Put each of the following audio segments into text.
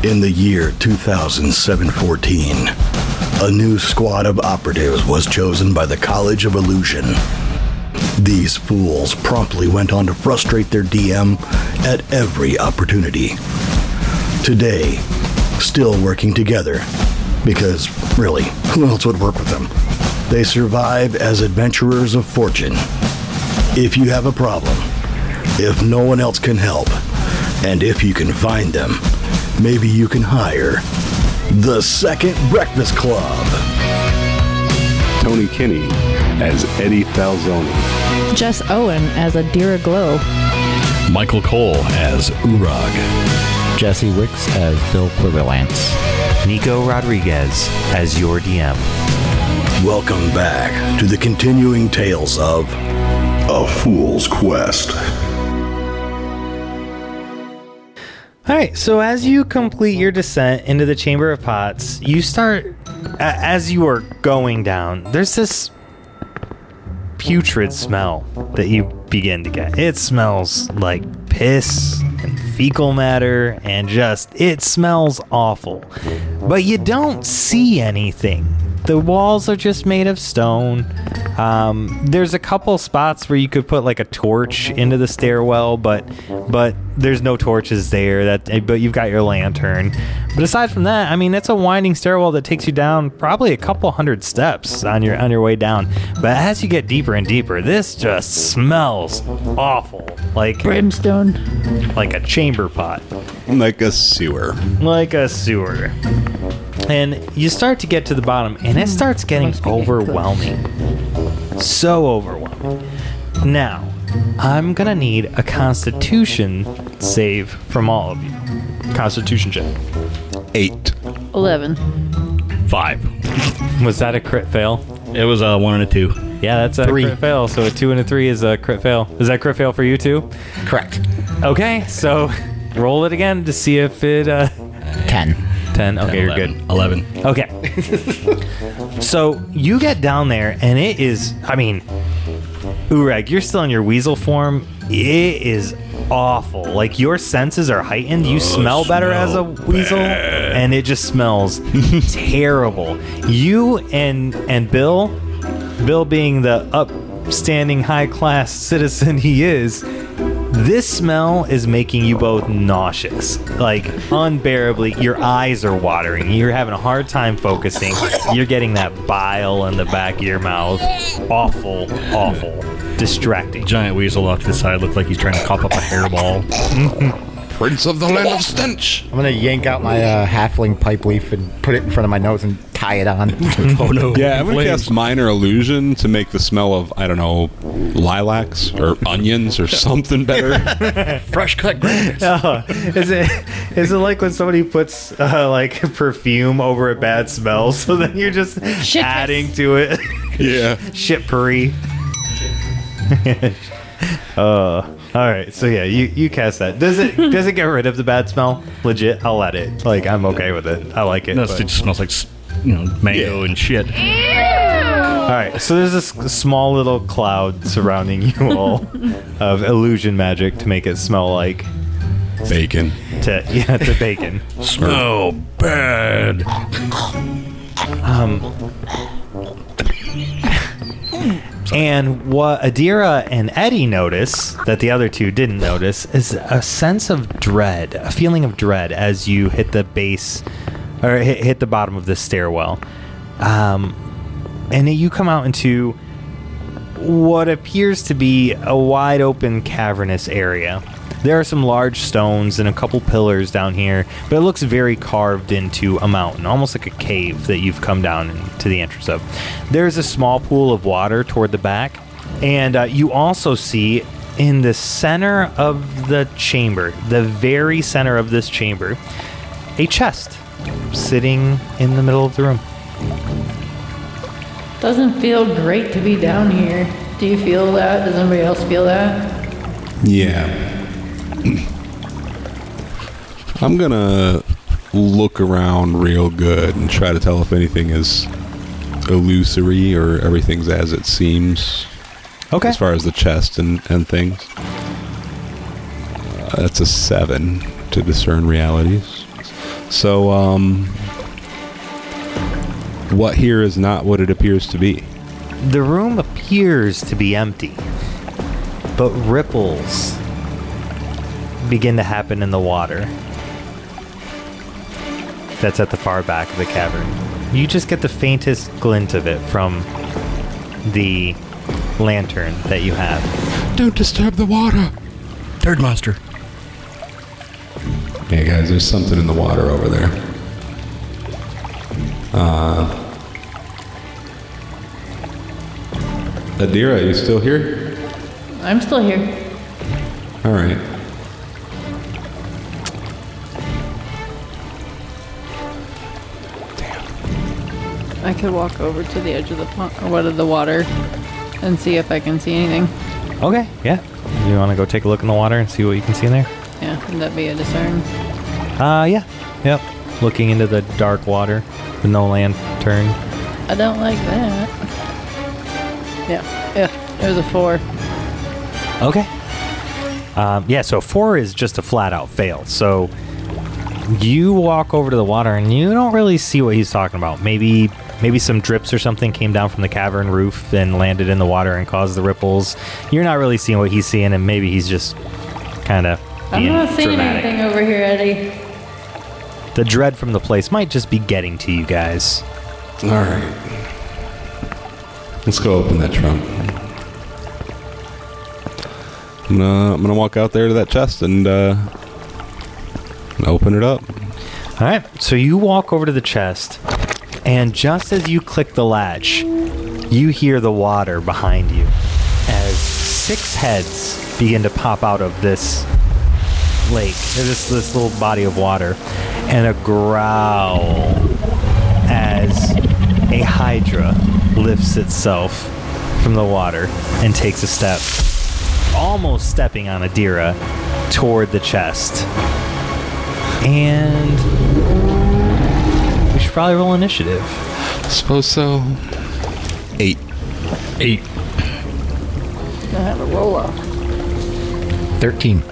In the year 2014, a new squad of operatives was chosen by the College of Illusion. These fools promptly went on to frustrate their DM at every opportunity. Today, still working together, because really, who else would work with them? They survive as adventurers of fortune. If you have a problem, if no one else can help, and if you can find them, maybe you can hire the Second Breakfast Club. Tony Kinney as Eddie Falzone. Jess Owen as Adira Glow. Michael Cole as Uorag. Jesse Wicks as Bill Quiverlance. Nico Rodriguez as your DM. Welcome back to the continuing tales of A Fool's Quest. Alright, so as you complete your descent into the Chamber of Pots, you start, as you are going down, there's this putrid smell that you begin to get. It smells like piss and fecal matter and it smells awful. But you don't see anything. The walls are just made of stone. There's a couple spots where you could put like a torch into the stairwell, but there's no torches there. But you've got your lantern. But aside from that, I mean, it's a winding stairwell that takes you down probably a couple hundred steps on your way down. But as you get deeper and deeper, this just smells awful, like Brimstone. like a chamber pot. Like a sewer. Like a sewer. And you start to get to the bottom, and it starts getting overwhelming. So overwhelming. Now, I'm going to need a Constitution save from all of you. Constitution check. 8. 11. 5. Was that a crit fail? It was a 1 and a 2. Yeah, that's a 3. crit fail. So a 2 and a 3 is a crit fail. Is that crit fail for you too? Correct. Okay, so roll it again to see if it... 10. 10. Okay, you're good. 11. Okay. So you get down there, and it is, I mean, Uorag, you're still in your weasel form. It is awful. Like, your senses are heightened. You smell better as a weasel, and it just smells terrible. You and Bill being the upstanding high-class citizen he is, this smell is making you both nauseous, like unbearably. Your eyes are watering. You're having a hard time focusing. You're getting that bile in the back of your mouth. Awful, awful, distracting. Giant weasel off to the side looked like he's trying to cough up a hairball. Prince of the Land of Stench. I'm going to yank out my halfling pipe leaf and put it in front of my nose and tie it on. Oh no. Yeah, I'm going to cast Minor Illusion to make the smell of, I don't know, lilacs or onions or something better. Fresh cut grass. Oh, is it like when somebody puts like perfume over a bad smell, so then you're just adding to it? Yeah. Shitpourri. All right, so yeah, you cast that. Does it get rid of the bad smell? Legit, I'll let it. Like, I'm okay with it. I like it. No, but- it just smells like, mango and shit. All right, so there's this small little cloud surrounding you all of illusion magic to make it smell like Bacon. to bacon. Smell bad. And what Adira and Eddie notice that the other two didn't notice is a sense of dread, a feeling of dread as you hit the base or hit the bottom of the stairwell. And then you come out into what appears to be a wide open cavernous area. There are some large stones and a couple pillars down here, but it looks very carved into a mountain, almost like a cave that you've come down into the entrance of. There's a small pool of water toward the back, and you also see in the center of the chamber, the very center of this chamber, a chest sitting in the middle of the room. Doesn't feel great to be down here. Do you feel that? Does anybody else feel that? Yeah. I'm gonna look around real good and try to tell if anything is illusory or everything's as it seems. Okay. As far as the chest and things. That's a 7 to discern realities. So, what here is not what it appears to be? The room appears to be empty, but ripples begin to happen in the water that's at the far back of the cavern. You just get the faintest glint of it from the lantern that you have. Don't disturb the water. Third monster. Hey guys, there's something in the water over there. Adira, are you still here? I'm still here. All right. I could walk over to the edge of the pond, or what, of the water, and see if I can see anything. Okay, yeah. You want to go take a look in the water and see what you can see in there? Yeah, would that be a discern? Yeah. Yep. Looking into the dark water with no lantern. I don't like that. Yeah, it was a 4. Okay. Yeah, so 4 is just a flat-out fail. So you walk over to the water and you don't really see what he's talking about. Maybe some drips or something came down from the cavern roof and landed in the water and caused the ripples. You're not really seeing what he's seeing, and maybe he's just kind of I'm being not seeing dramatic. anything over here, Eddie. The dread from the place might just be getting to you guys. All right. Let's go open that trunk. I'm gonna walk out there to that chest and open it up. All right, so you walk over to the chest, and just as you click the latch, you hear the water behind you as 6 heads begin to pop out of this lake, this little body of water, and a growl as a hydra lifts itself from the water and takes a step, almost stepping on Adira toward the chest. And we should probably roll initiative. Suppose so. 8. 8. I have a roll off. 13.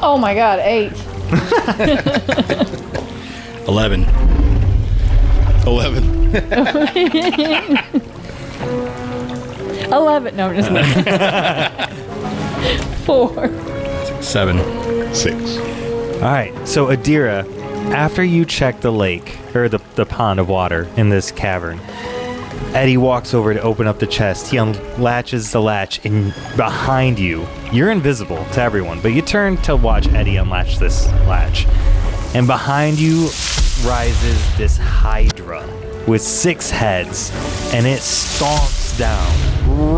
Oh my god, 8. 11. 11. 11. No, I'm just kidding. 4. 7. 6. All right, so Adira, after you check the lake, or the pond of water in this cavern, Eddie walks over to open up the chest. He unlatches the latch, and behind you, you're invisible to everyone, but you turn to watch Eddie unlatch this latch. And behind you rises this hydra with 6 heads, and it stomps down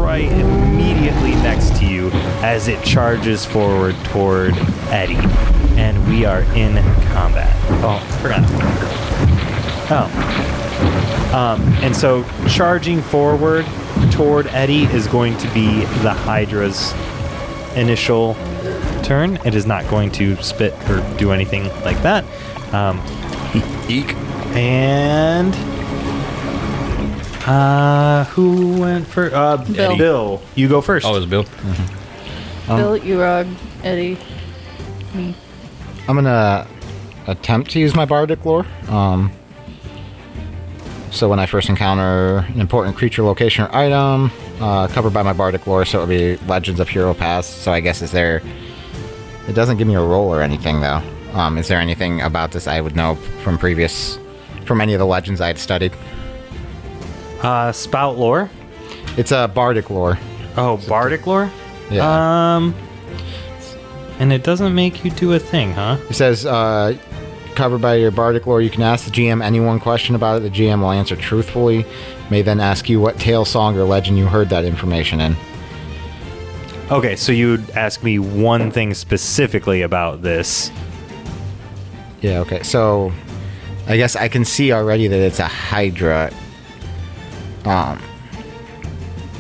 right immediately next to you as it charges forward toward Eddie. And we are in combat. Oh, I forgot. And so charging forward toward Eddie is going to be the Hydra's initial turn. It is not going to spit or do anything like that. Eek. And who went first? Bill. Bill, you go first. Oh, it was Bill. Bill, Uorag, Eddie, me. I'm gonna attempt to use my bardic lore. So when I first encounter an important creature, location, or item, covered by my bardic lore, so it would be Legends of Hero Past. So I guess it doesn't give me a roll or anything though. Is there anything about this I would know from any of the legends I had studied? Spout lore. It's a bardic lore. Oh, bardic lore. Yeah. And it doesn't make you do a thing, huh? It says, covered by your bardic lore, you can ask the GM any one question about it. The GM will answer truthfully. May then ask you what tale, song, or legend you heard that information in. Okay, so you would ask me one thing specifically about this. Yeah, okay. So, I guess I can see already that it's a Hydra. I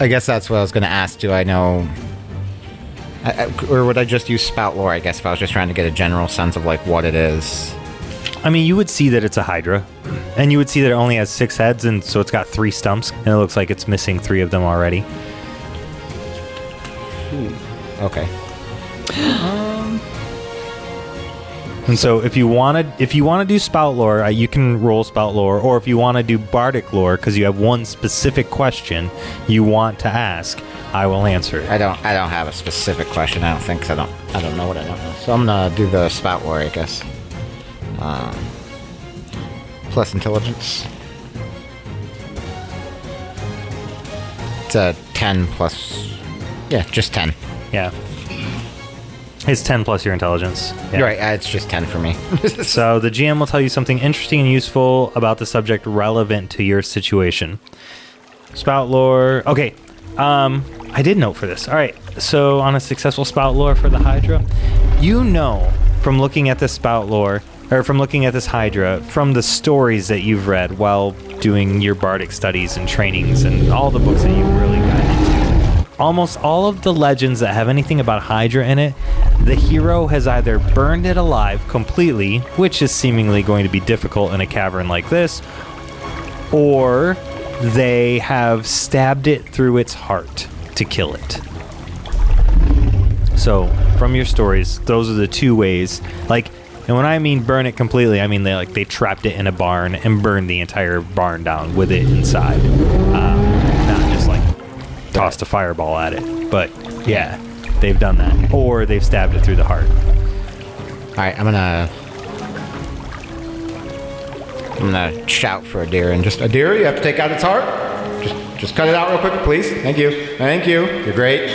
guess that's what I was going to ask. Do I know... or would I just use spout lore, I guess, if I was just trying to get a general sense of, like, what it is? I mean, you would see that it's a Hydra. And you would see that it only has 6 heads, and so it's got 3 stumps. And it looks like it's missing 3 of them already. Okay. And so if you want to do spout lore, you can roll spout lore, or if you want to do bardic lore because you have one specific question you want to ask, I will answer it. I don't have a specific question. I don't think 'cause I don't know what I don't know. So I'm gonna do the spout lore, I guess. Plus intelligence. It's a 10 plus. Yeah, just 10. Yeah. It's 10 plus your intelligence. Yeah. You're right. It's just 10 for me. So the GM will tell you something interesting and useful about the subject relevant to your situation. Spout lore. Okay. I did note for this. All right. So on a successful spout lore for the Hydra, you know from looking at this spout lore, or from looking at this Hydra, from the stories that you've read while doing your bardic studies and trainings and all the books that you've really gotten into, almost all of the legends that have anything about Hydra in it, the hero has either burned it alive completely, which is seemingly going to be difficult in a cavern like this, or they have stabbed it through its heart to kill it. So, from your stories, those are the two ways. Like, and when I mean burn it completely, I mean they trapped it in a barn and burned the entire barn down with it inside. Not just like tossed a fireball at it. But yeah, they've done that. Or they've stabbed it through the heart. Alright, I'm gonna shout for Adira and just, Adira, you have to take out its heart? Just cut it out real quick, please. Thank you. Thank you. You're great.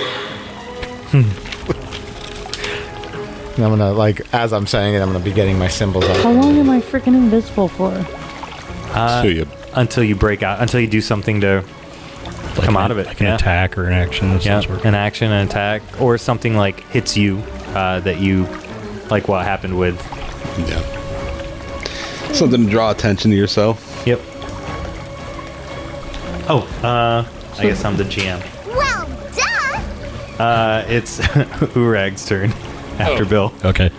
And I'm gonna, like, as I'm saying it, I'm gonna be getting my symbols out. How long am I freaking invisible for? Until you break out, until you do something to come out of it. Like an attack or an action of some sort. An action, an attack, or something like hits you that you, like what happened with. Yeah. Something to draw attention to yourself. Yep. Oh, I guess I'm the GM. Well done! It's Uorag's turn after Bill. Okay.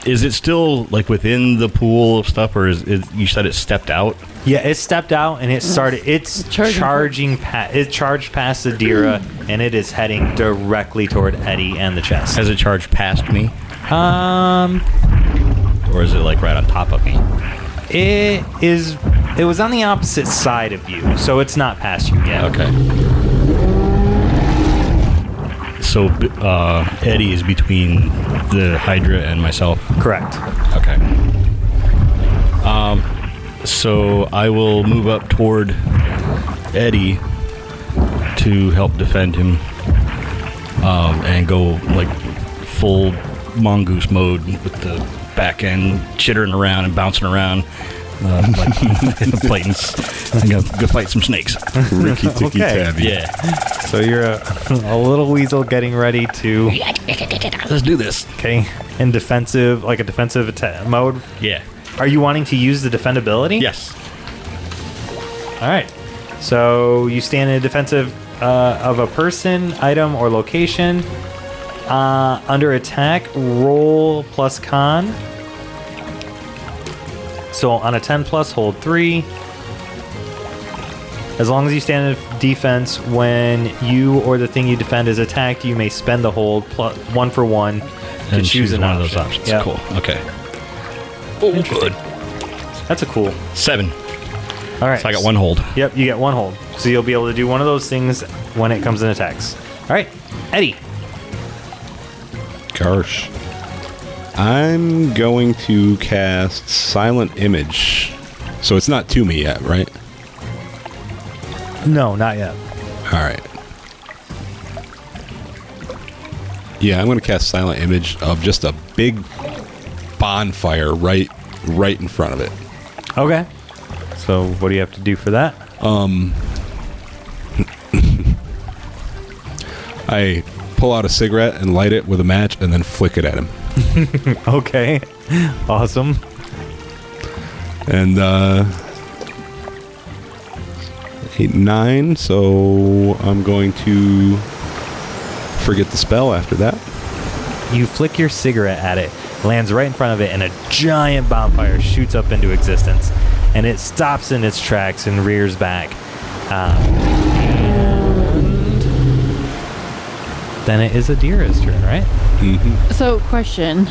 Is it still like within the pool of stuff, or is you said it stepped out? Yeah, it stepped out and it started. It's charging. It charged past Adira and it is heading directly toward Eddie and the chest. Has it charged past me, Or or is it like right on top of me? it is. It was on the opposite side of you, so it's not past you yet. Okay. So Eddie is between the Hydra and myself. Correct. Okay. So I will move up toward Eddie to help defend him, and go like full mongoose mode with the back end chittering around and bouncing around, like fighting. I'm gonna go fight some snakes. Ricky Ticky Tabby. Yeah. So you're a little weasel getting ready to. Let's do this. Okay, in defensive, like a defensive attack mode. Yeah. Are you wanting to use the defendability? Yes. All right. So you stand in a defensive of a person, item, or location. Under attack, roll plus con. So on a 10 plus, hold 3. As long as you stand in defense, when you or the thing you defend is attacked, you may spend the hold plus 1 for 1 to And choose an one option. of those options. Yep. Cool. Okay. Interesting. That's a cool. 7. All right. So I got 1 hold. Yep, you get 1 hold. So you'll be able to do one of those things when it comes in attacks. All right, Eddie. Gosh. I'm going to cast Silent Image. So it's not to me yet, right? No, not yet. All right. Yeah, I'm going to cast Silent Image of just a big bonfire right in front of it. Okay. So what do you have to do for that? I pull out a cigarette and light it with a match and then flick it at him. Okay. Awesome. And 8, 9, so I'm going to forget the spell after that. You flick your cigarette at it, lands right in front of it, and a giant bonfire shoots up into existence. And it stops in its tracks and rears back. And then it is Adira's turn, right? So, question.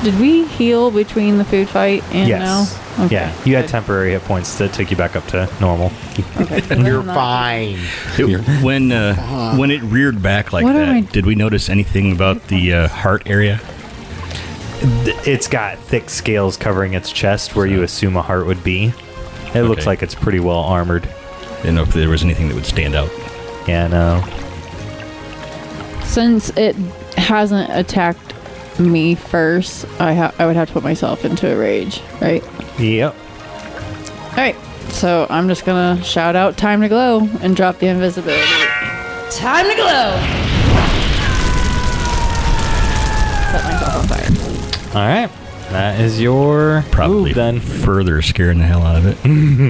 Did we heal between the food fight and Yes. now? Okay. Yeah, you had Good. temporary hit points that took you back up to normal. Okay. Then You're I'm not- fine. When it reared back like What am I- that, did we notice anything about the heart area? It's got thick scales covering its chest where you assume a heart would be. It looks Okay. like it's pretty well armored. Didn't know if there was anything that would stand out. Yeah, no. Since it hasn't attacked me first, I would have to put myself into a rage, right? Yep. All right. So I'm just gonna shout out "Time to glow" and drop the invisibility. Time to glow. Set myself on fire. All right. That is your Probably move then. further scaring the hell out of it.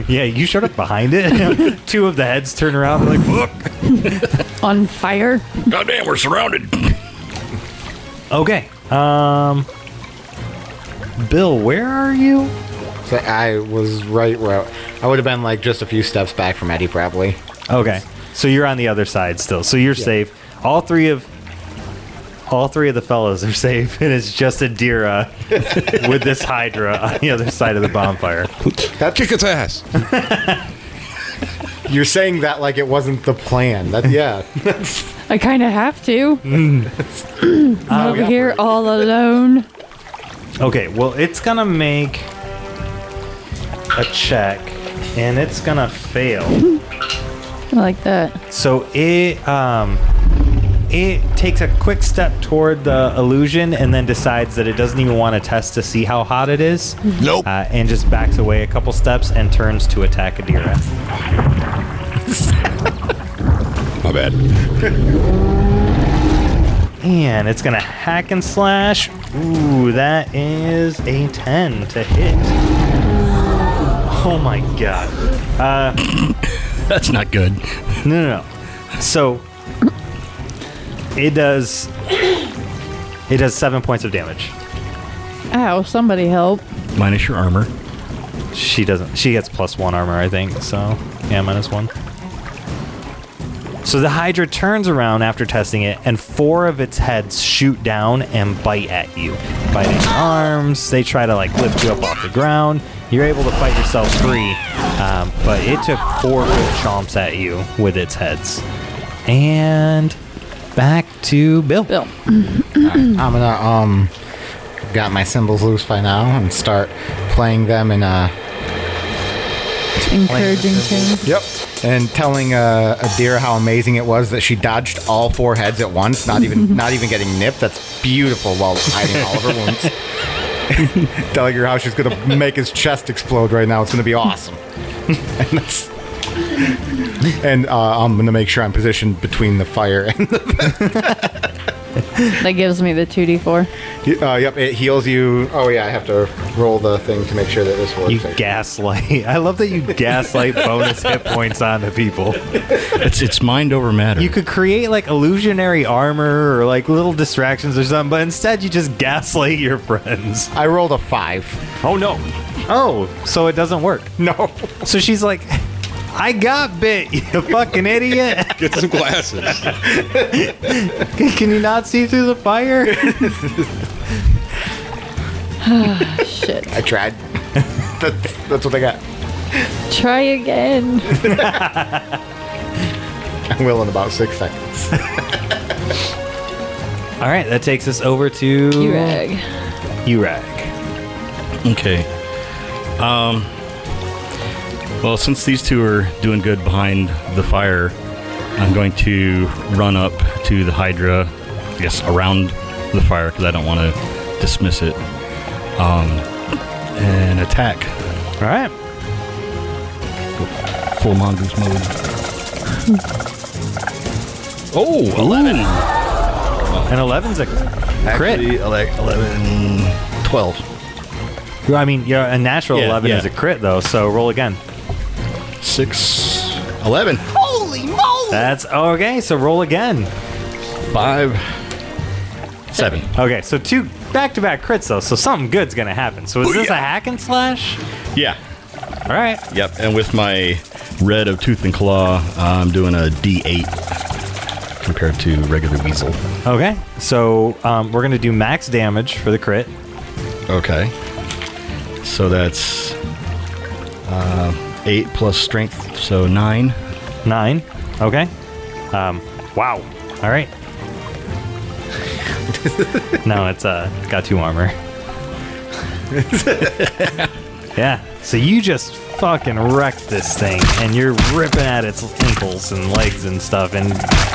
Yeah, you showed up behind it. Two of the heads turn around and they're like, look. On fire. Goddamn, we're surrounded. Okay. Bill, where are you? So I was right where I would have been like just a few steps back from Eddie, probably. Okay. So you're on the other side still. So you're safe. All three of the fellows are safe, and it's just Adira with this Hydra on the other side of the bonfire. Kick its ass. You're saying that like it wasn't the plan. That yeah. I kind of have to. I'm over here all alone. Okay, well, it's gonna make a check, and it's gonna fail. I like that. So it takes a quick step toward the illusion, and then decides that it doesn't even want to test to see how hot it is. Nope. And just backs away a couple steps and turns to attack Adira. My bad. And it's gonna hack and slash. Ooh, that is a 10 to hit. Oh my god. That's not good. No. So it does 7 points of damage. Ow! Somebody help. Minus your armor. She doesn't. She gets +1 armor, I think. So yeah, -1. So the Hydra turns around after testing it, and 4 of its heads shoot down and bite at you. Biting your arms, they try to like lift you up off the ground. You're able to fight yourself free, but it took 4 good chomps at you with its heads. And back to Bill. Bill. I'm gonna got my cymbals loose by now and start playing them in Encouraging things. Yep. And telling Adira how amazing it was that she dodged all 4 heads at once, not even getting nipped. That's beautiful while hiding all of her wounds. Telling her how she's gonna make his chest explode right now. It's gonna be awesome. And I'm gonna make sure I'm positioned between the fire and That gives me the 2d4. yep, it heals you. Oh yeah, I have to roll the thing to make sure that this works. You gaslight. I love that you gaslight bonus hit points onto people. It's mind over matter. You could create like illusionary armor or like little distractions or something, but instead you just gaslight your friends. I rolled a 5. Oh no. Oh, so it doesn't work. No. So she's like, I got bit, you fucking idiot. Get some glasses. Can you not see through the fire? Shit. I tried. That's what I got. Try again. I will in about 6 seconds. All right, that takes us over to Uorag. Uorag. Okay. Well, since these two are doing good behind the fire, I'm going to run up to the Hydra, I guess around the fire, because I don't want to dismiss it, and attack. All right. Full mongoose mode. Oh, 11. And 11's a crit. Actually, 11, 12. I mean, yeah, a natural Yeah, 11 yeah. is a crit, though, so roll again. 6, 11. That's okay, so roll again. 5, 7. Okay, so 2 back-to-back crits, though, so something good's going to happen. So is this a hack and slash? Yeah. All right. Yep. And with my red of tooth and claw, I'm doing a D8. compared to regular weasel. Okay, so we're going to do max damage for the crit. Okay. So that's 8 plus strength, so 9. 9. Okay. Wow. All right. No, it's got 2 armor. Yeah. So you just fucking wrecked this thing, and you're ripping at its ankles and legs and stuff, and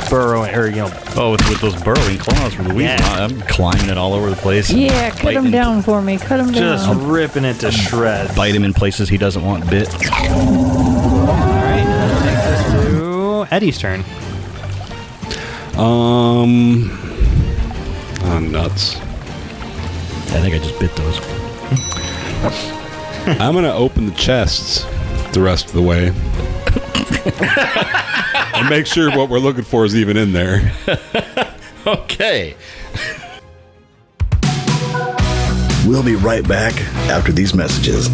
burrowing, or Oh, with those burrowing claws from the weasel, Yeah. I'm climbing it all over the place. Yeah, cut him down for me. Cut him just down. ripping it to shreds. Bite him in places he doesn't want bit. All right. That takes us to Eddie's turn. Oh, nuts. I think I just bit those. I'm going to open the chests the rest of the way. And make sure what we're looking for is even in there. Okay. We'll be right back after these messages.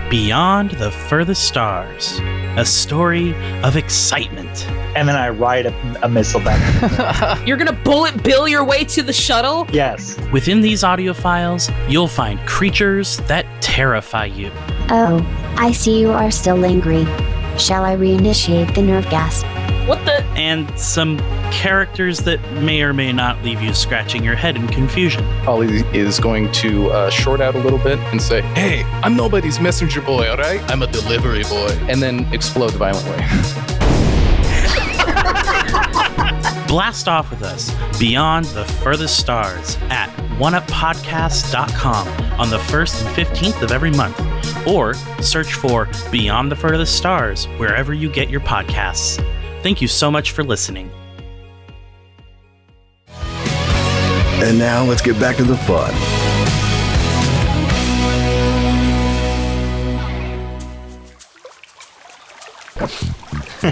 Beyond the Furthest Stars, a story of excitement. And then I ride a missile back. You're gonna bullet bill your way to the shuttle? Yes. Within these audio files, you'll find creatures that terrify you. Oh, I see you are still angry. Shall I reinitiate the nerve gas? What the? And some characters that may or may not leave you scratching your head in confusion. Ollie is going to short out a little bit and say, "Hey, I'm nobody's messenger boy, all right? I'm a delivery boy," and then explode violently. Blast off with us beyond the furthest stars at oneuppodcast.com on the 1st and 15th of every month, or search for Beyond the Furthest Stars wherever you get your podcasts. Thank you so much for listening. And now let's get back to the fun.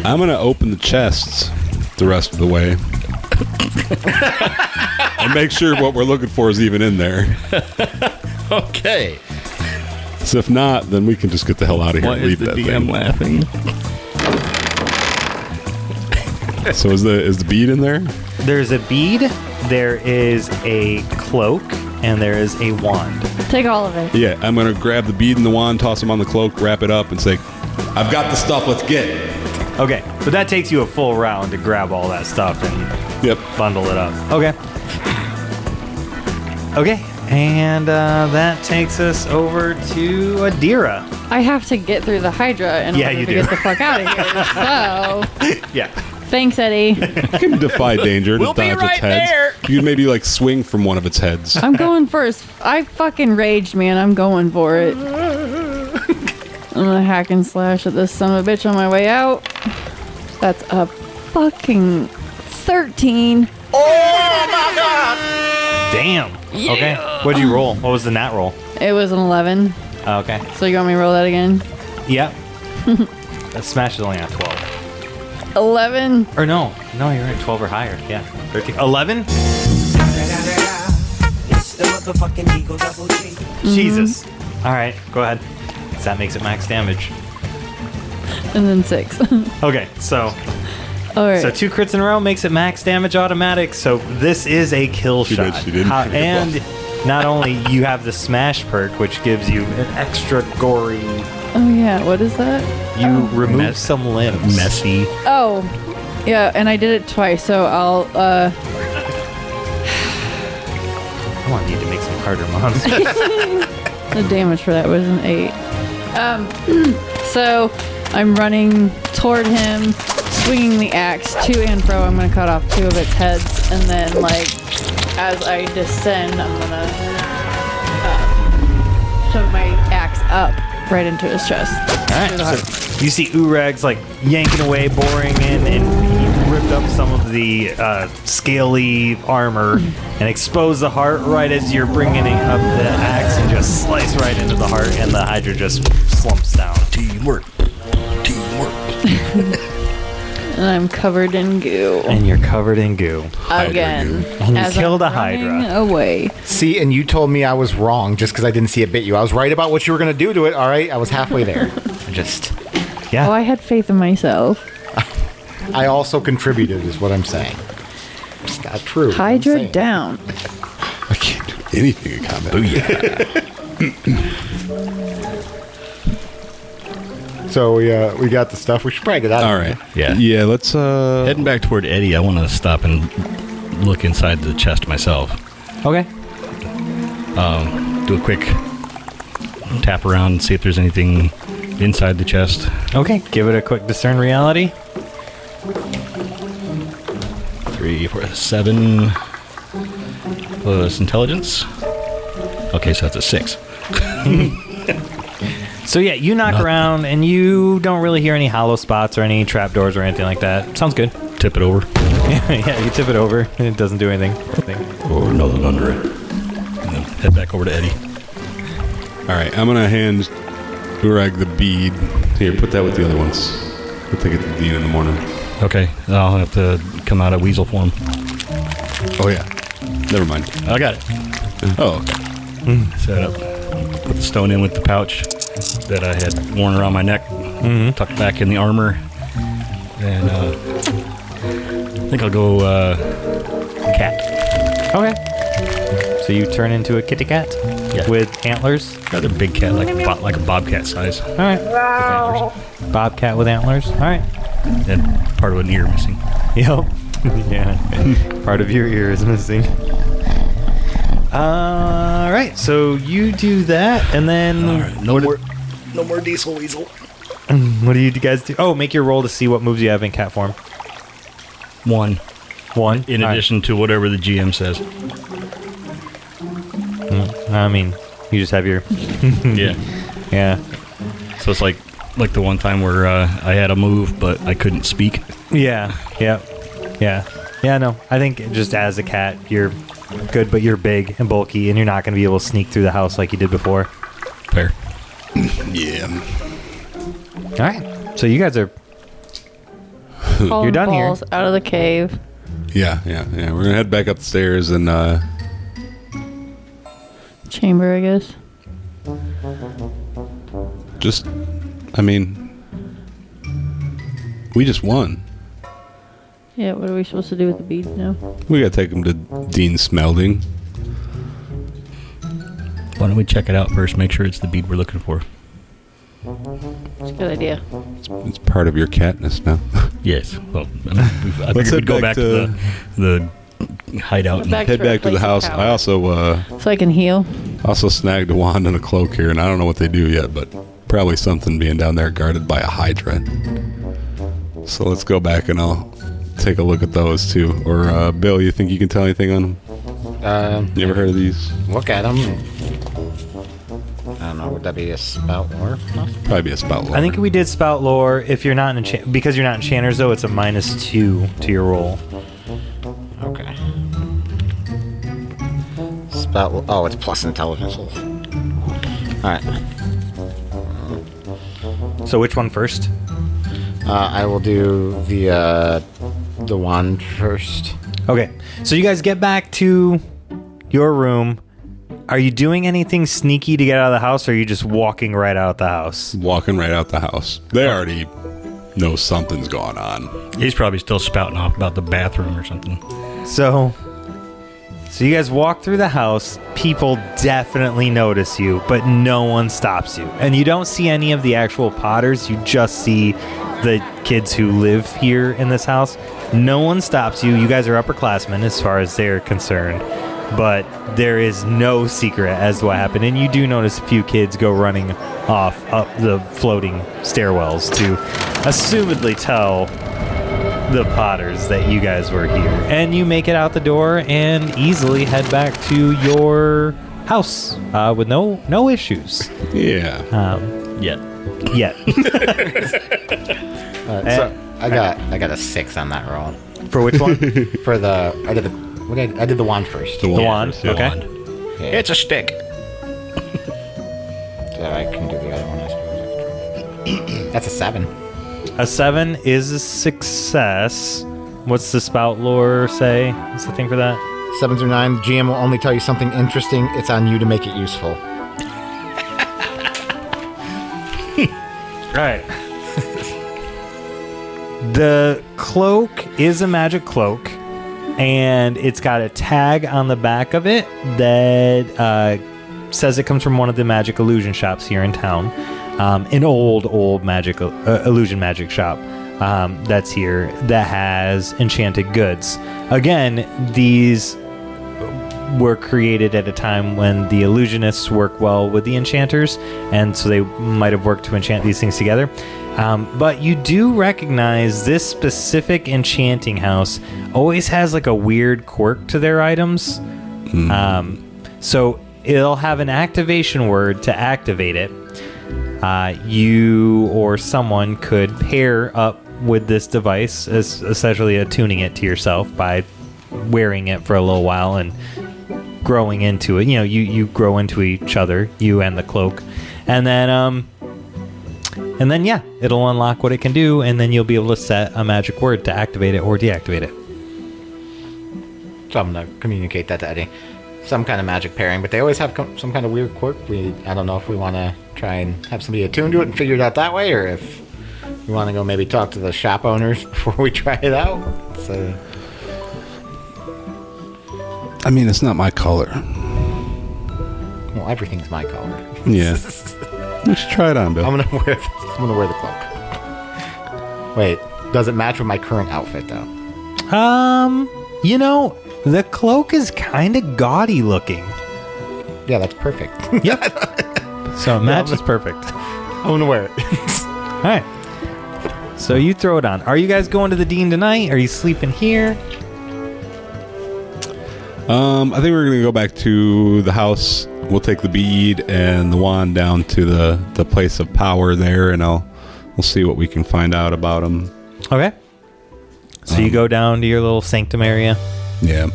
I'm going to open the chests the rest of the way. And make sure what we're looking for is even in there. Okay. So if not, then we can just get the hell out of here Why and is leave the that DM thing. laughing? So is the bead in there? There's a bead, there is a cloak, and there is a wand. Take all of it. Yeah, I'm going to grab the bead and the wand, toss them on the cloak, wrap it up, and say, I've got the stuff, let's get it. Okay, but that takes you a full round to grab all that stuff and bundle it up. Okay. Okay, and that takes us over to Adira. I have to get through the Hydra in order to get the fuck out of here. So, yeah. Thanks, Eddie. You can defy danger to We'll be dodge right its heads. there. You can maybe like swing from one of its heads. I'm going first. I fucking raged, man. I'm going for it. I'm gonna hack and slash at this son of a bitch on my way out. That's a fucking 13. Oh my god! Damn. Okay. What'd you roll? What was the nat roll? It was an 11. Okay. So you want me to roll that again? Yep. That smash is only at 12. 11. Or no, you're right. 12 or higher. Yeah. 13. 11? Jesus. All right, go ahead. So that makes it max damage. And then 6. Okay, so All right. So 2 crits in a row makes it max damage automatic. So this is a kill She shot. did, she didn't. And not only you have the smash perk, which gives you an extra gory. Oh yeah, what is that? You remove some limbs. Messy. Oh, yeah, and I did it twice, so I'll I want you to make some harder monsters. the damage for that was an 8. So I'm running toward him, swinging the axe to and fro. I'm gonna cut off 2 of its heads, and then as I descend, I'm gonna shove my axe up right into his chest. Alright, so you see Uorag's yanking away, boring in, and he ripped up some of the scaly armor and exposed the heart right as you're bringing up the axe and just slice right into the heart, and the Hydra just slumps down. Teamwork. And I'm covered in goo. And you're covered in goo. Again. And you as killed I'm a hydra. running away. See, and you told me I was wrong just because I didn't see it bit you. I was right about what you were going to do to it. All right, I was halfway there. Yeah. Oh, I had faith in myself. I also contributed, is what I'm saying. It's not true. Hydra down. I can't do anything in combat. So we got the stuff. We should probably get out. All right. Yeah. Yeah, let's Heading back toward Eddie, I want to stop and look inside the chest myself. Okay. Do a quick tap around and see if there's anything inside the chest. Okay. Give it a quick discern reality. 3, 4, 7 plus intelligence. Okay, so that's a 6. So yeah, you knock around and you don't really hear any hollow spots or any trapdoors or anything like that. Sounds good. Tip it over. Yeah, you tip it over and it doesn't do anything. Or nothing under it. And then head back over to Eddie. All right, I'm gonna hand Uorag the bead. Here, put that with the other ones. We'll take it to Dean in the morning. Okay, I'll have to come out of weasel form. Oh yeah, never mind. I got it. Oh, okay. Set up. Put the stone in with the pouch that I had worn around my neck. Tucked back in the armor. And I think I'll go cat. Okay. So you turn into a kitty cat with antlers. Another big cat, like a bobcat size. All right. Bobcat with antlers. All right. And part of an ear missing. Yep. Yeah. Part of your ear is missing. All right. So you do that, and then No more diesel weasel. what do you guys do? Oh, make your roll to see what moves you have in cat form. 1. In All addition to whatever the GM says. right. I mean, you just have your. Yeah. Yeah. So it's like the one time where I had a move, but I couldn't speak. Yeah. Yeah. Yeah. Yeah. No, I think just as a cat, you're good, but you're big and bulky, and you're not going to be able to sneak through the house like you did before. Fair. Yeah. All right. So you guys are. You're done here. Out of the cave. Yeah. We're gonna head back up the stairs and Chamber, I guess. just. I mean, we just won. Yeah, what are we supposed to do with the beads now? We gotta take them to Dean Smelding. Why don't we check it out first? Make sure it's the bead we're looking for. It's a good idea. It's part of your catness now. Yes. Well, I think we'd go back to the hideout and head back to the house. I also so I can heal. also snagged a wand and a cloak here, and I don't know what they do yet, but probably something being down there guarded by a hydra. So let's go back and I'll take a look at those too. Or Bill, you think you can tell anything on them? You ever heard of these? Look at them. I don't know. Would that be a spout lore? No? Probably be a spout lore. I think we did spout lore. If you're not because you're not enchanters, though, it's a -2 to your roll. Okay. Spout. Oh, it's plus intelligence. All right. So which one first? I will do the wand first. Okay. So you guys get back to your room. Are you doing anything sneaky to get out of the house, or are you just walking right out the house? Walking right out the house. They already know something's going on. He's probably still spouting off about the bathroom or something. So you guys walk through the house. People definitely notice you, but no one stops you. And you don't see any of the actual potters. You just see the kids who live here in this house. No one stops you. You guys are upperclassmen as far as they're concerned. But there is no secret as to what happened. And you do notice a few kids go running off up the floating stairwells to assumedly tell the potters that you guys were here. And you make it out the door and easily head back to your house with no issues. Yeah. Yet. So I got a 6 on that roll. For which one? For the I did the wand first. The wand. Yeah. Okay. Yeah. It's a stick. So I can do the other one, I suppose. That's a 7. A 7 is a success. What's the spout lore say? What's the thing for that? 7 through 9, the GM will only tell you something interesting. It's on you to make it useful. Right. The cloak is a magic cloak, and it's got a tag on the back of it that says it comes from one of the magic illusion shops here in town. An old magic illusion magic shop that's here that has enchanted goods. Again, these were created at a time when the illusionists work well with the enchanters, and so they might have worked to enchant these things together. But you do recognize this specific enchanting house always has like a weird quirk to their items. So it'll have an activation word to activate it. You or someone could pair up with this device, as essentially attuning it to yourself by wearing it for a little while and growing into it. You know, you grow into each other, you and the cloak, and then yeah, it'll unlock what it can do, and then you'll be able to set a magic word to activate it or deactivate it. So I'm gonna communicate that to Eddie. Some kind of magic pairing, but they always have some kind of weird quirk. I don't know if we want to try and have somebody attuned to it and figure it out that way, or if we want to go maybe talk to the shop owners before we try it out. So, I mean, it's not my color. well, everything's my color. Yeah. Let's try it on, Bill. I'm gonna wear the cloak. Wait, does it match with my current outfit though? You know, the cloak is kind of gaudy looking. Yeah, that's perfect. Yep. So it matches perfect. I'm gonna wear it. All right. So you throw it on. Are you guys going to the Dean tonight? Are you sleeping here? I think we're gonna go back to the house. We'll take the bead and the wand down to the place of power there, and we'll see what we can find out about them. Okay. So you go down to your little sanctum area. Yeah.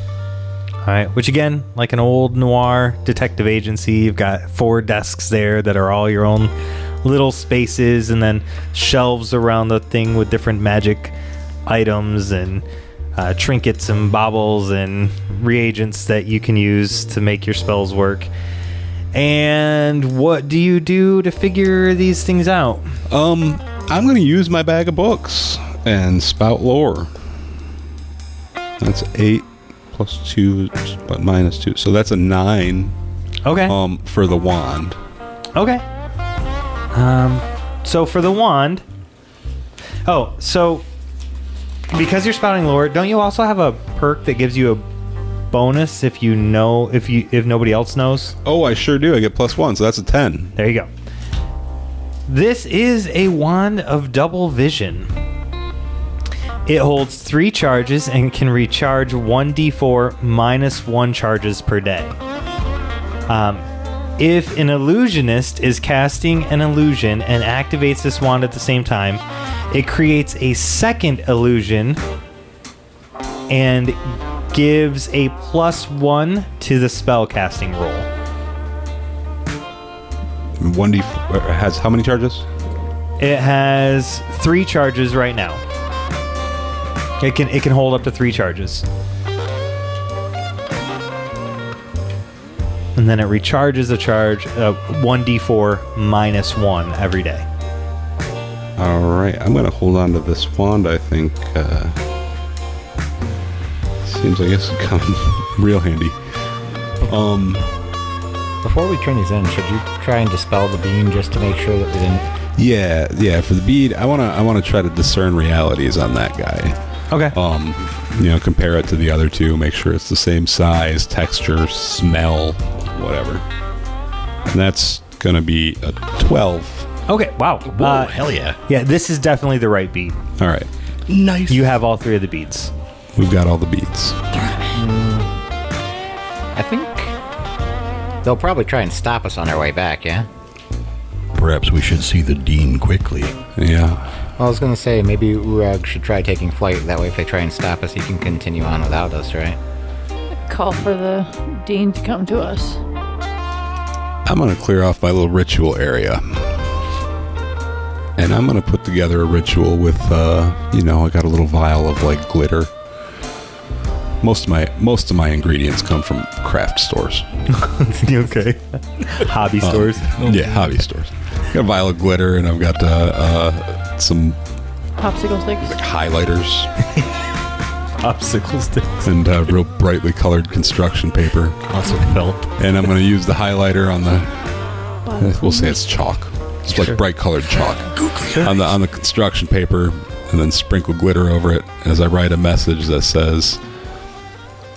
All right. Which again, like an old noir detective agency, you've got 4 desks there that are all your own little spaces, and then shelves around the thing with different magic items and trinkets and baubles and reagents that you can use to make your spells work. And what do you do to figure these things out? I'm going to use my bag of books and spout lore. That's 8 plus 2, but minus 2. So that's a 9. Okay. For the wand. Okay. So for the wand... Oh, so... Because you're spouting lore, don't you also have a perk that gives you a bonus if you know, if nobody else knows? Oh, I sure do. I get +1, so that's a 10. There you go. This is a wand of double vision. It holds 3 charges and can recharge 1d4 minus 1 charges per day. If an illusionist is casting an illusion and activates this wand at the same time, it creates a second illusion and gives a +1 to the spell casting roll. 1d4 has how many charges? It has 3 charges right now. It can hold up to 3 charges. And then it recharges a charge of 1d4 minus 1 every day. All right, I'm going to hold on to this wand, I think. Seems like it's come real handy. Before we turn these in, should you try and dispel the beam just to make sure that we didn't... Yeah, for the bead, I want to try to discern realities on that guy. Okay. Compare it to the other 2, make sure it's the same size, texture, smell, whatever. And that's going to be a 12. Okay, wow. Whoa, hell yeah. Yeah, this is definitely the right bead. All right. Nice. You have all 3 of the beads. We've got all the beads. I think they'll probably try and stop us on our way back, yeah? Perhaps we should see the Dean quickly. Yeah. Well, I was going to say, maybe Uorag should try taking flight. That way, if they try and stop us, he can continue on without us, right? Call for the Dean to come to us. I'm going to clear off my little ritual area. And I'm going to put together a ritual with, I got a little vial of like glitter. Most of my ingredients come from craft stores. Okay. Hobby stores? Yeah, hobby stores. Got a vial of glitter, and I've got some Popsicle sticks. like highlighters Popsicle sticks. and real brightly colored construction paper. Lots of felt. And I'm going to use the highlighter on the, we'll say it's chalk. It's like bright colored chalk on the construction paper, and then sprinkle glitter over it as I write a message that says,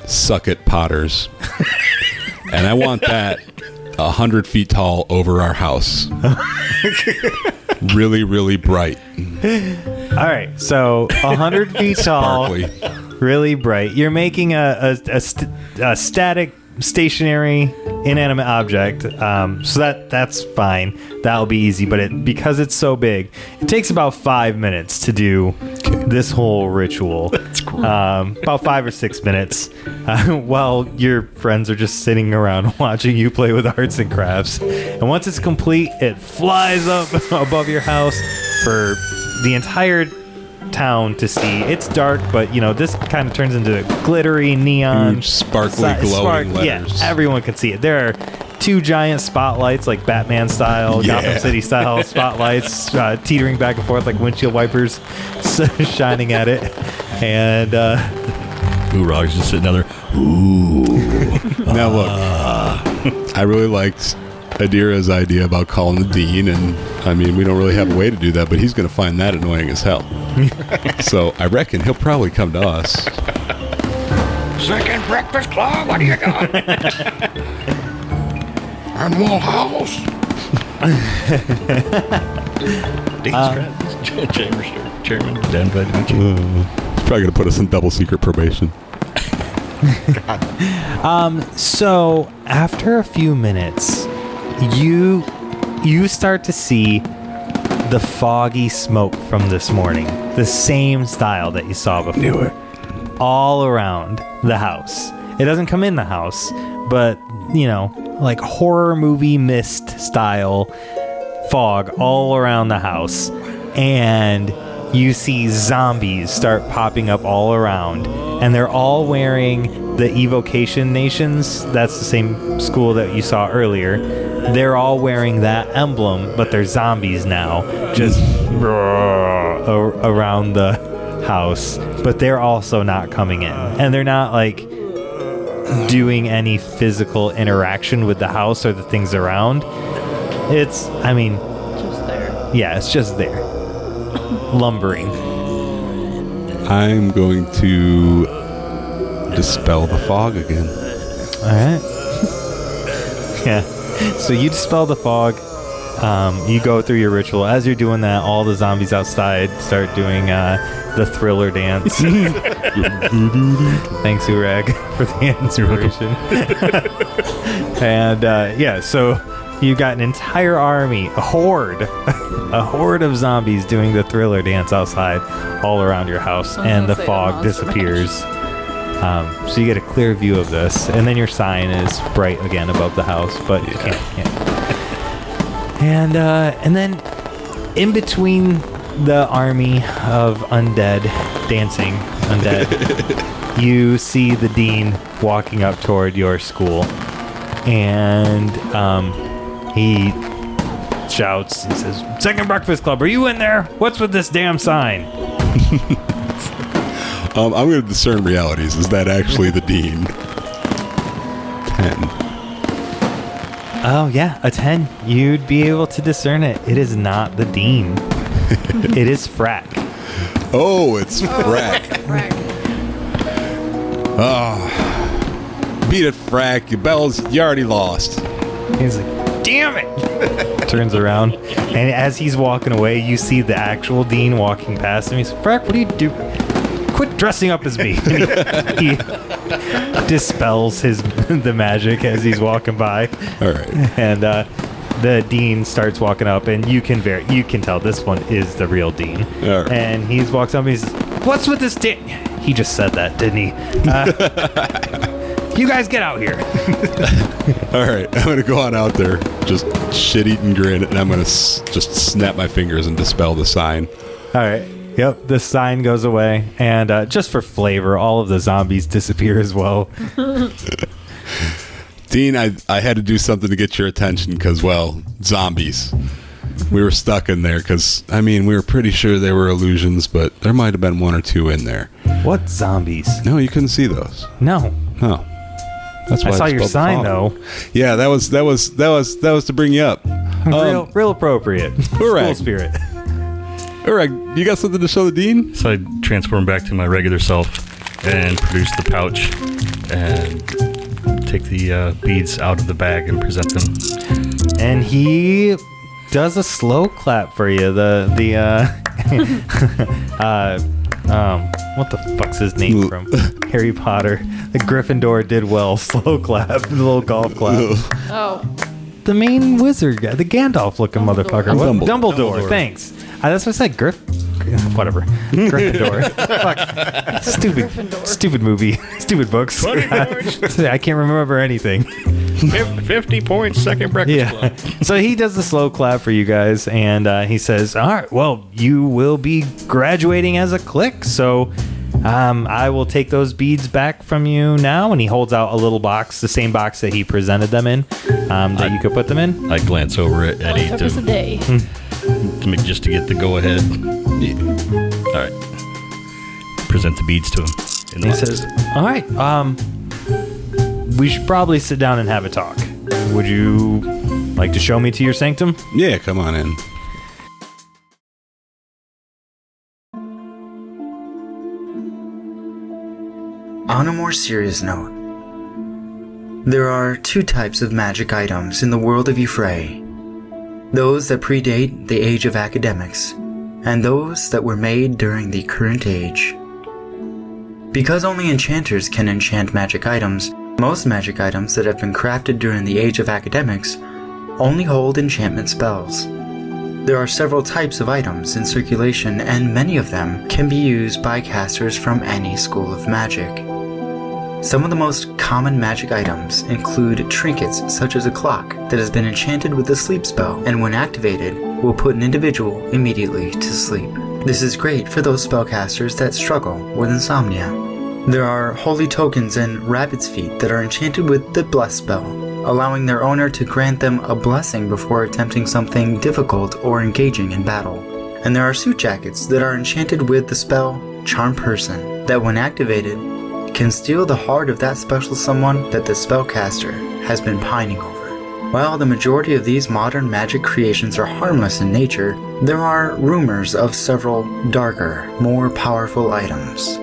"Suck it, Potters." And I want that 100 feet tall over our house. Really, really bright. All right, so 100 feet tall, Sparkly. really bright. You're making a static, stationary, inanimate object, so that's fine. That'll be easy. But because it's so big, it takes about 5 minutes to do this whole ritual. That's cool. About 5 or 6 minutes, while your friends are just sitting around watching you play with arts and crafts. And once it's complete, it flies up above your house for the entire town to see. It's dark, but this kind of turns into glittery neon, Huge, sparkly, glowing letters. Yeah, everyone can see it. There are 2 giant spotlights, like Batman style, Gotham City style spotlights, teetering back and forth like windshield wipers, shining at it. And Uorag's just sitting down there. Now look, I really liked Adira's idea about calling the dean, and I mean, we don't really have a way to do that, but he's going to find that annoying as hell. So I reckon he'll probably come to us. Second Breakfast Club, what do you got? Animal House. Chairman, Dan Vitamin. He's probably going to put us in double secret probation. so after a few minutes, you start to see the foggy smoke from this morning, the same style that you saw before. Knew it. All around the house. It doesn't come in the house, but like horror movie mist style fog all around the house. And you see zombies start popping up all around, and they're all wearing the Evocation Nations. That's the same school that you saw earlier. They're all wearing that emblem, but they're zombies now, just around the house. But they're also not coming in, and they're not like doing any physical interaction with the house or the things around. It's Just there. yeah, it's just there, lumbering. I'm going to dispel the fog again. All right. Yeah. So you dispel the fog. You go through your ritual. As you're doing that, all the zombies outside start doing the Thriller dance. Thanks, Uorag, for the inspiration. And so you got an entire army, a horde of zombies doing the Thriller dance outside, all around your house, and the fog disappears. So you get a clear view of this, and then your sign is bright again above the house, but you can't. And then in between the army of undead dancing undead, you see the dean walking up toward your school, and he shouts and says, "Second Breakfast Club, are you in there? What's with this damn sign?" I'm going to discern realities. Is that actually the dean? 10. Oh, yeah, a 10. You'd be able to discern it. It is not the dean. It is Frack. Oh, it's Frack. Beat it, Frack. You already lost. He's like, damn it! Turns around, and as he's walking away, you see the actual dean walking past him. He's like, Frack, what do you do? Quit dressing up as me. And he dispels the magic as he's walking by. All right. And the dean starts walking up, and you can tell this one is the real dean. All right. And he walks up, and he's, "What's with this dean?" He just said that, didn't he? You guys get out here. All right, I'm going to go on out there, just shit-eating grin, and I'm going to just snap my fingers and dispel the sign. All right. Yep, the sign goes away, and just for flavor, all of the zombies disappear as well. Dean, I had to do something to get your attention because, well, zombies. We were stuck in there because, we were pretty sure they were illusions, but there might have been one or two in there. What zombies? No, you couldn't see those. No. Oh. That's why I saw your sign, though. Yeah, that was to bring you up. Real appropriate. School spirit. Uorag, you got something to show the Dean? So I transform back to my regular self and produce the pouch and take the beads out of the bag and present them. And he does a slow clap for you. What the fuck's his name from Harry Potter? The Gryffindor did well. Slow clap, the little golf clap. Oh. The main wizard guy, the Gandalf looking motherfucker. What? Dumbledore. Thanks. That's what I said. Whatever. Gryffindor. Fuck. Stupid movie. Stupid books. I can't remember anything. 50 points, second breakfast club. So he does the slow clap for you guys, and he says, all right, well, you will be graduating as a clique, so I will take those beads back from you now. And he holds out a little box, the same box that he presented them in, that you could put them in. I glance over at Eddie just to get the go-ahead. Yeah. All right. Present the beads to him. And he says, all right, we should probably sit down and have a talk. Would you like to show me to your sanctum? Yeah, come on in. On a more serious note, there are two types of magic items in the world of Euphrae. Those that predate the age of academics, and those that were made during the current age. Because only enchanters can enchant magic items, most magic items that have been crafted during the age of academics only hold enchantment spells. There are several types of items in circulation, and many of them can be used by casters from any school of magic. Some of the most common magic items include trinkets such as a clock that has been enchanted with a sleep spell, and when activated, will put an individual immediately to sleep. This is great for those spellcasters that struggle with insomnia. There are holy tokens and rabbit's feet that are enchanted with the bless spell, allowing their owner to grant them a blessing before attempting something difficult or engaging in battle. And there are suit jackets that are enchanted with the spell Charm Person, that when activated, can steal the heart of that special someone that the spellcaster has been pining over. While the majority of these modern magic creations are harmless in nature, there are rumors of several darker, more powerful items.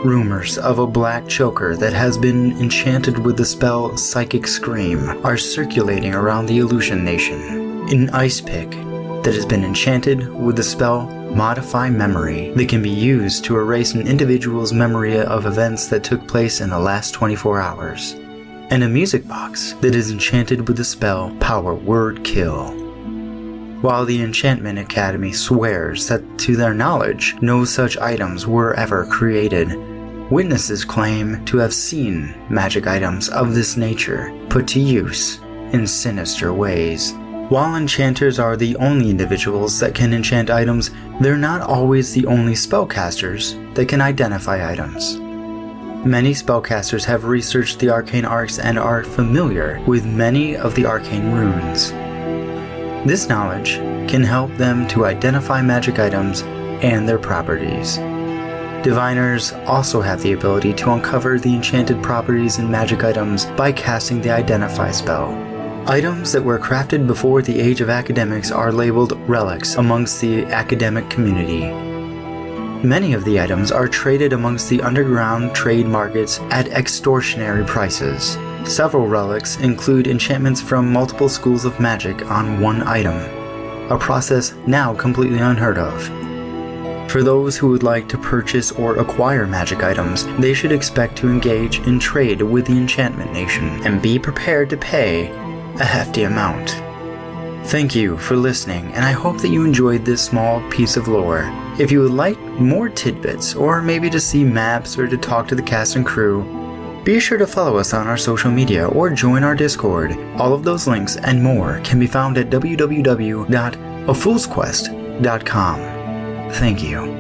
Rumors of a black choker that has been enchanted with the spell Psychic Scream are circulating around the Illusion Nation. An ice pick that has been enchanted with the spell Modify Memory that can be used to erase an individual's memory of events that took place in the last 24 hours. And a music box that is enchanted with the spell Power Word Kill. While the Enchantment Academy swears that to their knowledge no such items were ever created, witnesses claim to have seen magic items of this nature put to use in sinister ways. While enchanters are the only individuals that can enchant items, they're not always the only spellcasters that can identify items. Many spellcasters have researched the arcane arts and are familiar with many of the arcane runes. This knowledge can help them to identify magic items and their properties. Diviners also have the ability to uncover the enchanted properties in magic items by casting the Identify spell. Items that were crafted before the age of academics are labeled relics amongst the academic community. Many of the items are traded amongst the underground trade markets at extortionary prices. Several relics include enchantments from multiple schools of magic on one item, a process now completely unheard of. For those who would like to purchase or acquire magic items, they should expect to engage in trade with the Enchantment Nation and be prepared to pay a hefty amount. Thank you for listening, and I hope that you enjoyed this small piece of lore. If you would like more tidbits, or maybe to see maps or to talk to the cast and crew, Be sure to follow us on our social media or join our Discord. All of those links and more can be found at www.afoolsquest.com. Thank you.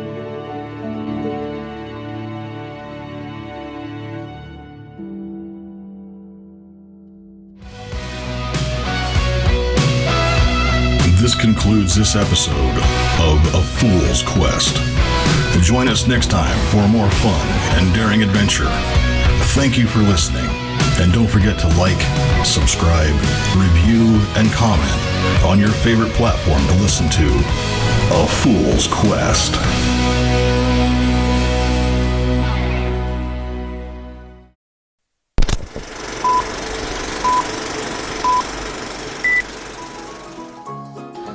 This concludes this episode of A Fool's Quest. Join us next time for more fun and daring adventure. Thank you for listening, and don't forget to like, subscribe, review, and comment on your favorite platform to listen to A Fool's Quest.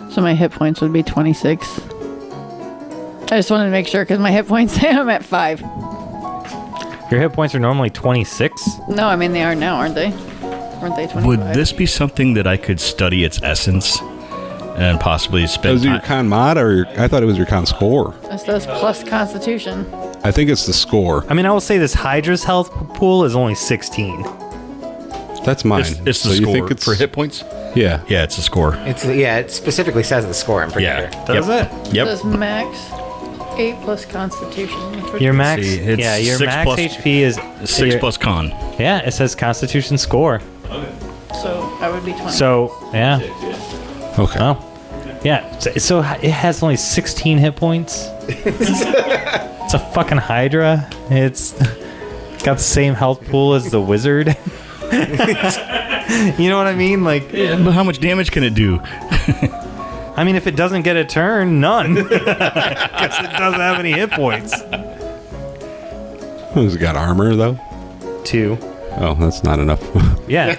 So my hit points would be 26. I just wanted to make sure because my hit points say I'm at 5. Your hit points are normally 26? No, I mean they are now, aren't they? Weren't they 25? Would this be something that I could study its essence and possibly spend Was it your con mod, or I thought it was your con score? It says plus Constitution. I think it's the score. I mean, I will say this Hydra's health pool is only 16. That's mine. It's the So you score think it's for hit points? Yeah. Yeah, it's a score. It specifically says the score. I'm pretty sure. Does it? Yep. It says max 8 plus Constitution. Your max, See, it's your 6 max plus- HP is 6 plus con. Yeah, it says Constitution score. So I would be 20. So yeah. Okay. Oh, yeah. So it has only 16 hit points. It's a fucking Hydra. It's got the same health pool as the wizard. You know what I mean? Like, But how much damage can it do? I mean, if it doesn't get a turn, none. Because it doesn't have any hit points. Has it got armor, though? 2. Oh, that's not enough. Yeah.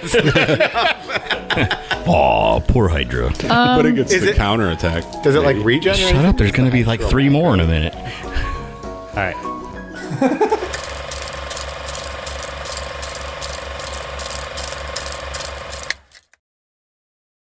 Aw, poor Hydra. But it gets Is the it- counter attack. Does it like regen? Shut up, there's going to be like 3 more in a minute. All right.